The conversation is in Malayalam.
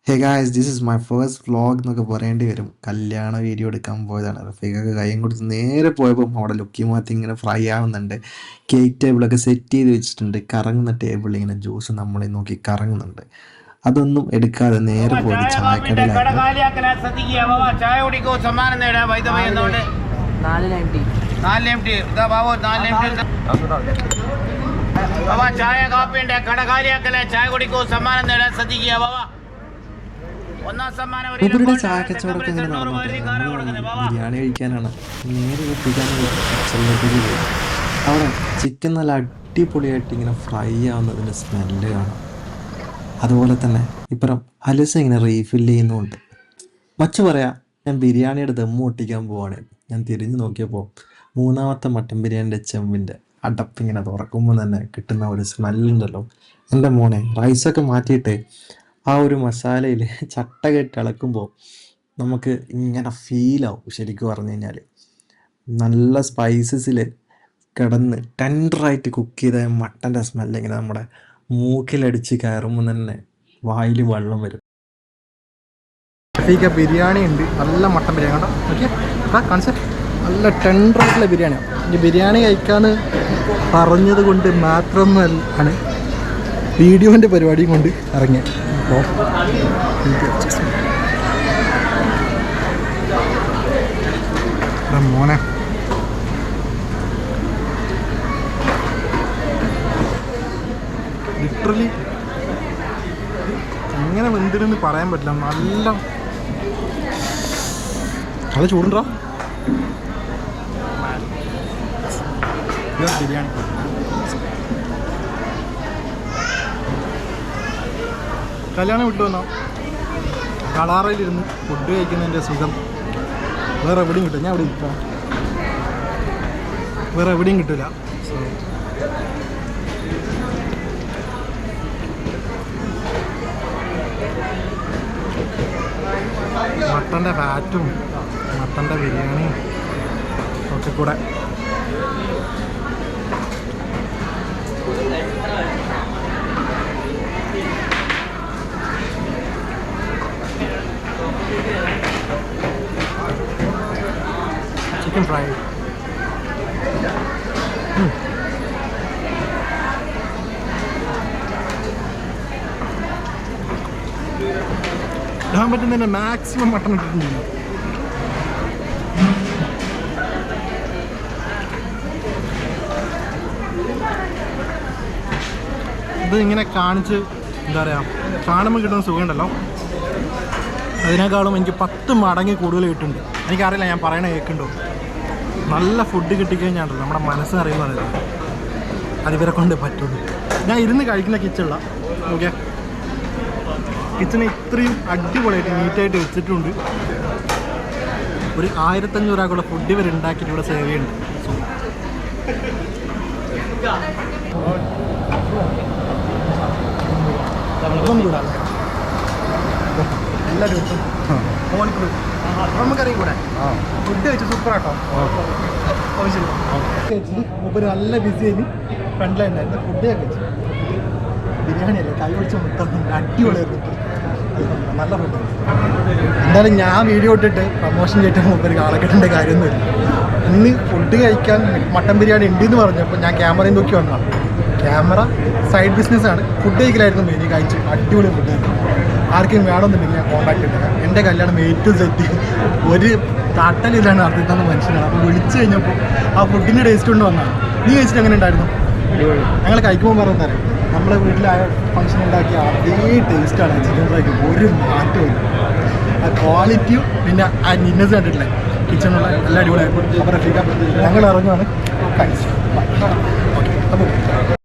Hey guys, this is my first vlog എന്നൊക്കെ പറയേണ്ടി വരും. കല്യാണ വീഡിയോ എടുക്കാൻ പോയതാണ്. റഫീഖൊക്കെ കൈയും കൊടുത്ത് നേരെ പോയപ്പോൾ അവിടെ ലുക്കി മാറ്റി ഇങ്ങനെ ഫ്രൈ ആവുന്നുണ്ട്. കേക്ക് ടേബിളൊക്കെ സെറ്റ് ചെയ്ത് വെച്ചിട്ടുണ്ട്. കറങ്ങുന്ന ടേബിളിൽ ഇങ്ങനെ ജ്യൂസ് നമ്മളെ നോക്കി കറങ്ങുന്നുണ്ട്. അതൊന്നും എടുക്കാതെ നേരെ പോയത് ചായക്കടയിലായിരുന്നു. ഇവരുടെ ചായക്കച്ചവടമൊക്കെ ഇങ്ങനെ നടന്നോട്ടെ. ബിരിയാണി കഴിക്കാനാണ് നേരെ എത്തിക്കാനുള്ള ചെല്ലപ്പേരി പോയി. അവിടെ ചിക്കൻ നല്ല അടിപൊളിയായിട്ട് ഇങ്ങനെ ഫ്രൈ ആവുന്നതിൻ്റെ സ്മെല്ല് കാണാം. അതുപോലെ തന്നെ ഇപ്പുറം ഹലുസ ഇങ്ങനെ റീഫില്ല് ചെയ്യുന്നുമുണ്ട്. മച്ചു പറയാം, ഞാൻ ബിരിയാണിയുടെ ദമ്മ് ഒട്ടിക്കാൻ പോവാണ്. ഞാൻ തിരിഞ്ഞു നോക്കിയപ്പോൾ മൂന്നാമത്തെ മട്ടൻ ബിരിയാണിൻ്റെ ചെമ്പിൻ്റെ അടപ്പിങ്ങനെ തുറക്കുമ്പോൾ തന്നെ കിട്ടുന്ന ഒരു സ്മെല്ലുണ്ടല്ലോ. എൻ്റെ മോനെ, റൈസൊക്കെ മാറ്റിയിട്ട് ആ ഒരു മസാലയിൽ ചട്ട കെട്ടി ഇളക്കുമ്പോൾ നമുക്ക് ഇങ്ങനെ ഫീലാവും. ശരിക്കും പറഞ്ഞു കഴിഞ്ഞാൽ നല്ല സ്പൈസസിൽ കിടന്ന് ടെൻഡറായിട്ട് കുക്ക് ചെയ്ത മട്ടൻ്റെ സ്മെല്ല് ഇങ്ങനെ നമ്മുടെ മൂക്കിലടിച്ച് കയറുമ്പോൾ തന്നെ വായിൽ വെള്ളം വരും. ബിരിയാണി ഉണ്ട്, നല്ല മട്ടൻ ബിരിയാണി കേട്ടോ. ഓക്കെ കാണിച്ച നല്ല ടെൻഡറായിട്ടുള്ള ബിരിയാണിയാണ്. ഈ ബിരിയാണി കഴിക്കാമെന്ന് പറഞ്ഞത് കൊണ്ട് മാത്രമൊന്നും ആണ് വീഡിയോൻ്റെ പരിപാടിയും കൊണ്ട് ഇറങ്ങിയത്. അപ്പോൾ മോനെ ലിറ്ററലി എങ്ങനെ വെന്തിരുന്ന് പറയാൻ പറ്റില്ല. നല്ല ചൂടുണ്ടോ ബിരിയാണി. കല്യാണം വിട്ടു വന്നോ കളാറയിലിരുന്ന് ഫുഡ് കഴിക്കുന്നതിൻ്റെ സുഖം വേറെ എവിടെയും കിട്ടും. ഞാൻ ഇവിടെ ഇരിക്കാം, വേറെ എവിടെയും കിട്ടില്ല. സോ മട്ടൻ്റെ ഫാറ്റും മട്ടൻ്റെ ബിരിയാണിയും ഒക്കെ കൂടെ ചിക്കൻ ഫ്രൈ ഇടാൻ പറ്റുന്നതിൻ്റെ മാക്സിമം മട്ടൺ ഇട്ടിട്ടുണ്ട്. ഇത് ഇങ്ങനെ കാണിച്ച് എന്താ പറയുക, കാണുമ്പോൾ കിട്ടുന്ന സുഖമുണ്ടല്ലോ, അതിനേക്കാളും എനിക്ക് 10 മടങ്ങ് കൂടുതൽ കിട്ടുന്നുണ്ട്. എനിക്കറിയില്ല ഞാൻ പറയണ കേൾക്കുന്നുണ്ടോ. നല്ല ഫുഡ് കിട്ടിക്കഴിഞ്ഞാണല്ലോ നമ്മുടെ മനസ്സ് അറിയുന്നത്. അതിവരെ കൊണ്ട് പറ്റുള്ളൂ. ഞാൻ ഇരുന്ന് കഴിക്കുന്ന കിച്ചണില്ല. ഓക്കെ, കിച്ചണ് ഇത്രയും അടിപൊളിയായിട്ട് നീറ്റായിട്ട് വെച്ചിട്ടുണ്ട്. ഒരു 1500 രൂപക്കുള്ള ഫുഡ് ഇവർ ഉണ്ടാക്കിയിട്ട് ഇവിടെ സേവ് ചെയ്യുന്നുണ്ട്. എല്ലാ ദിവസവും നമുക്കറിയാം കൂടെ ഫുഡ് കഴിച്ചു സൂപ്പറാട്ടോ. മൂപ്പര് നല്ല ബിസി ആയി ഫ്രണ്ടിലുണ്ടായിരുന്നു. ഫുഡ് കഴിച്ചു ബിരിയാണി അല്ലേ, കൈ പിടിച്ച മൊത്തം അടിപൊളിയായിരുന്നു. നല്ല ഫുഡ്. എന്തായാലും ഞാൻ വീഡിയോ ഇട്ടിട്ട് പ്രമോഷൻ ചെയ്തിട്ട് മൂപ്പര് ആളെ കിട്ടേണ്ട കാര്യമൊന്നുമില്ല. ഇന്ന് ഫുഡ് കഴിക്കാൻ മട്ടൻ ബിരിയാണി ഉണ്ടെന്ന് പറഞ്ഞപ്പോൾ ഞാൻ ക്യാമറയും നോക്കി വന്നതാണ്. ക്യാമറ സൈഡ് ബിസിനസ്സാണ്. ഫുഡ് കഴിക്കലായിരുന്നു മെയിൻ. കഴിച്ചു അടിപൊളി ഫുഡ്. ആർക്കും വേണമെന്നുണ്ടെങ്കിൽ ഞാൻ കോൺടാക്ട് ചെയ്തില്ല. എൻ്റെ കല്യാണം ഏറ്റവും സെറ്റ് ഒരു തട്ടലിലാണ് നടത്തിത്തന്ന മനുഷ്യനാണ്. അപ്പോൾ വിളിച്ചു കഴിഞ്ഞപ്പോൾ ആ ഫുഡിൻ്റെ ടേസ്റ്റ് കൊണ്ട് വന്നതാണ്. നീ കഴിച്ചിട്ട് എങ്ങനെ ഉണ്ടായിരുന്നു? ഞങ്ങൾ കഴിക്കുമ്പോൾ പറഞ്ഞു തരാം, നമ്മളെ വീട്ടിലായ ഫംഗ്ഷൻ ഉണ്ടാക്കിയ അതേ ടേസ്റ്റാണ് ചിക്കൻ ഫ്രൈക്ക്. ഒരു മാറ്റവും ആ ക്വാളിറ്റിയും പിന്നെ ആ നിന്നസ് കണ്ടിട്ടില്ലേ കിച്ചണുള്ള എല്ലാ അടിപൊളിയായിരുന്നു. അപ്പോൾ റഫീഖ ഞങ്ങൾ ഇറങ്ങുവാണ്. കഴിച്ചു. ഓക്കെ അപ്പോൾ